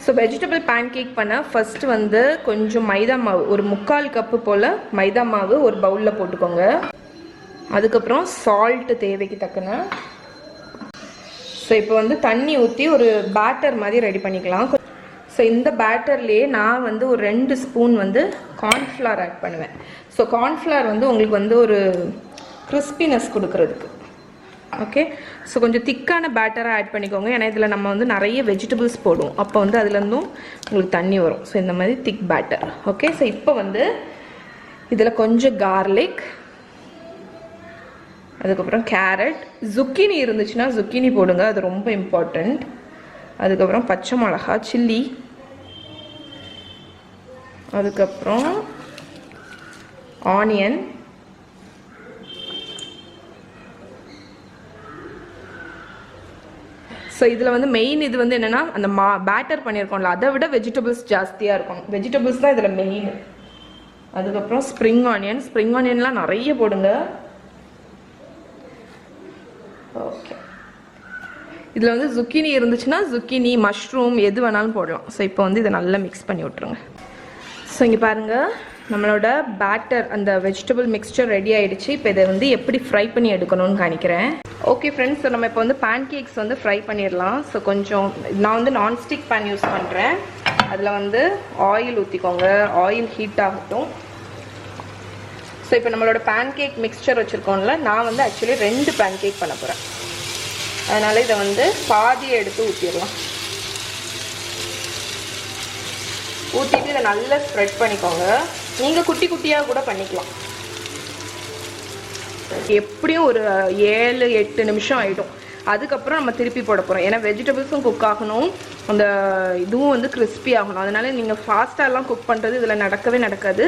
So vegetable pancake பண்ண first வந்து கொஞ்சம் மைதா மாவு, ஒரு 3/4 கப்பு போல் மைதா மாவு ஒரு பவுலில் போட்டுக்கோங்க. அதுக்கப்புறம் சால்ட்டு தேவைக்கு தக்கன. ஸோ இப்போ வந்து தண்ணி ஊற்றி ஒரு பேட்டர் மாதிரி ரெடி பண்ணிக்கலாம். ஸோ இந்த பேட்டர்லேயே நான் வந்து ஒரு 2 ஸ்பூன் வந்து கார்ன்ஃப்ளவர் ஆட் பண்ணுவேன். ஸோ கார்ன்ஃப்ளவர் வந்து உங்களுக்கு வந்து ஒரு கிறிஸ்பினஸ் கொடுக்கறதுக்கு. ஓகே, ஸோ கொஞ்சம் திக்கான பேட்டராக ஆட் பண்ணிக்கோங்க. ஏன்னா இதில் நம்ம வந்து நிறைய வெஜிடபிள்ஸ் போடுவோம், அப்போ வந்து அதுலேருந்தும் உங்களுக்கு தண்ணி வரும். ஸோ இந்த மாதிரி திக் பேட்டர். ஓகே, ஸோ இப்போ வந்து இதில் கொஞ்சம் கார்லிக், அதுக்கப்புறம் கேரட், zucchini இருந்துச்சுன்னா zucchini போடுங்க, அது ரொம்ப இம்பார்ட்டண்ட். அதுக்கப்புறம் பச்சை மிளகா, சில்லி, அதுக்கப்புறம் ஆனியன், ஸோ இதில் வந்து மெயின் இது வந்து என்னென்னா அந்த பேட்டர் பண்ணியிருக்கோம்ல, அதை விட வெஜிடபிள்ஸ் ஜாஸ்தியாக இருக்கும். வெஜிடபிள்ஸ் தான் இதில் மெயின். அதுக்கப்புறம் ஸ்ப்ரிங் ஆனியன்லாம் நிறைய போடுங்க. ஓகே, இதில் வந்து zucchini இருந்துச்சுன்னா zucchini, மஷ்ரூம் எது வேணாலும் போடலாம். ஸோ இப்போ வந்து இதை நல்லா மிக்ஸ் பண்ணி விட்ருங்க. ஸோ இங்கே பாருங்கள், நம்மளோட பேட்டர் அந்த வெஜிடபிள் மிக்ஸ்சர் ரெடி ஆகிடுச்சு. இப்போ இதை வந்து எப்படி ஃப்ரை பண்ணி எடுக்கணும்னு காணிக்கிறேன். ஓகே ஃப்ரெண்ட்ஸ், ஸோ நம்ம இப்போ வந்து பேன்கேக்ஸ் வந்து ஃப்ரை பண்ணிடலாம். ஸோ கொஞ்சம் நான் வந்து நான்ஸ்டிக் பேன் யூஸ் பண்ணுறேன். அதில் வந்து ஆயில் ஊற்றிக்கோங்க. ஆயில் ஹீட் ஆகட்டும். ஸோ இப்போ நம்மளோட பேன்கேக் மிக்ஸ்சர் வச்சுருக்கோம்ல, நான் வந்து ஆக்சுவலி 2 பேன்கேக் பண்ண போகிறேன். அதனால் இதை வந்து பாதியை எடுத்து ஊற்றிடலாம். ஊற்றிட்டு இதை நல்லா ஸ்ப்ரெட் பண்ணிக்கோங்க. நீங்கள் குட்டி குட்டியாக கூட பண்ணிக்கலாம். எப்படியும் ஒரு 7-8 நிமிஷம் ஆகிடும். அதுக்கப்புறம் நம்ம திருப்பி போட போகிறோம். ஏன்னா வெஜிடபிள்ஸும் குக் ஆகணும், அந்த இதுவும் வந்து கிறிஸ்பி ஆகணும். அதனால நீங்கள் ஃபாஸ்ட்டாலாம் குக் பண்ணுறது இதில் நடக்கவே நடக்காது.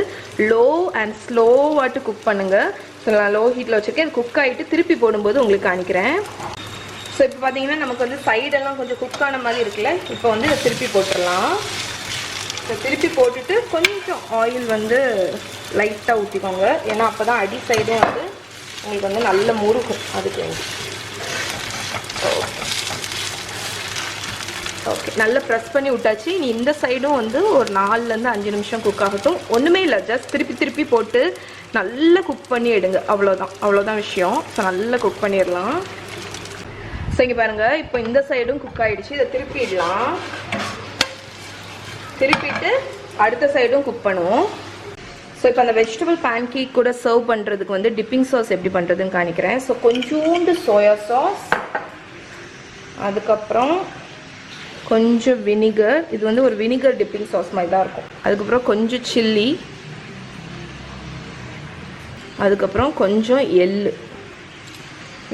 லோ அண்ட் ஸ்லோவாட்டு குக் பண்ணுங்கள். ஸோ நான் லோ ஹீட்டில் வச்சுருக்கேன். இது குக் ஆகிட்டு திருப்பி போடும்போது உங்களுக்கு காணிக்கிறேன். ஸோ இப்போ பார்த்தீங்கன்னா நமக்கு வந்து சைடெல்லாம் கொஞ்சம் குக் ஆன மாதிரி இருக்குல்ல. இப்போ வந்து இதை திருப்பி போட்டுடலாம். ஸோ திருப்பி போட்டுட்டு கொஞ்சம் ஆயில் வந்து லைட்டாக ஊற்றிக்கோங்க. ஏன்னா அப்போ தான் அடி சைடும் வந்து உங்களுக்கு வந்து நல்ல முருகும். அதுக்கு வேண்டி ஓகே, நல்லா ப்ரெஸ் பண்ணி விட்டாச்சு. இனி இந்த சைடும் வந்து ஒரு 4-5 நிமிஷம் குக் ஆகட்டும். ஒன்றுமே இல்லை, ஜஸ்ட் திருப்பி போட்டு நல்லா குக் பண்ணி எடுங்க. அவ்வளோதான் விஷயம். ஸோ நல்லா குக் பண்ணிடலாம். ஸோ இங்கே பாருங்கள், இப்போ இந்த சைடும் குக் ஆகிடுச்சு. இதை திருப்பிடலாம். திருப்பிட்டு அடுத்த சைடும் குக் பண்ணுவோம். ஸோ இப்போ அந்த வெஜிடபிள் பேன்கேக் கூட சர்வ் பண்ணுறதுக்கு வந்து டிப்பிங் சாஸ் எப்படி பண்ணுறதுன்னு காணிக்கிறேன். ஸோ கொஞ்சோண்டு சோயா சாஸ், அதுக்கப்புறம் கொஞ்சம் வினிகர். இது வந்து ஒரு வினிகர் டிப்பிங் சாஸ் மாதிரி தான் இருக்கும். அதுக்கப்புறம் கொஞ்சம் சில்லி, அதுக்கப்புறம் கொஞ்சம் எள்ளு.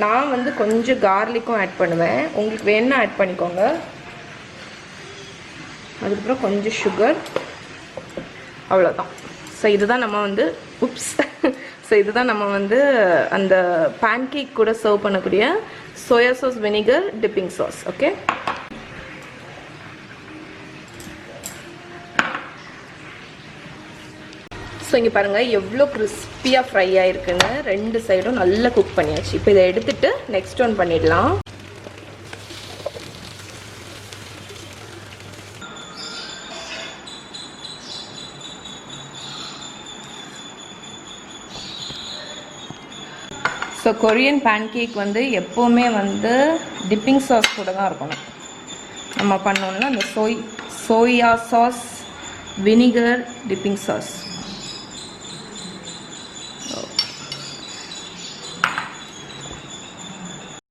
நான் வந்து கொஞ்சம் கார்லிக்கும் ஆட் பண்ணுவேன். உங்களுக்கு வேணுன்னா ஆட் பண்ணிக்கோங்க. அதுக்கப்புறம் கொஞ்சம் சுகர். அவ்வளோதான். ஸோ இதுதான் நம்ம வந்து இதுதான் நம்ம வந்து அந்த பேன்கேக் கூட சர்வ் பண்ணக்கூடிய soya sauce vinegar dipping sauce. Okay, so இங்கே பாருங்கள் எவ்வளோ கிறிஸ்பியாக ஃப்ரை ஆகிருக்குன்னு. 2 சைடும் நல்லா குக் பண்ணியாச்சு. இப்போ இதை எடுத்துகிட்டு நெக்ஸ்ட் ஒன் பண்ணிடலாம். ஸோ கொரியன் பேன்கேக் வந்து எப்போவுமே வந்து டிப்பிங் சாஸ் கூட தான் இருக்கணும். நம்ம பண்ணோம்னா அந்த soya sauce vinegar dipping sauce.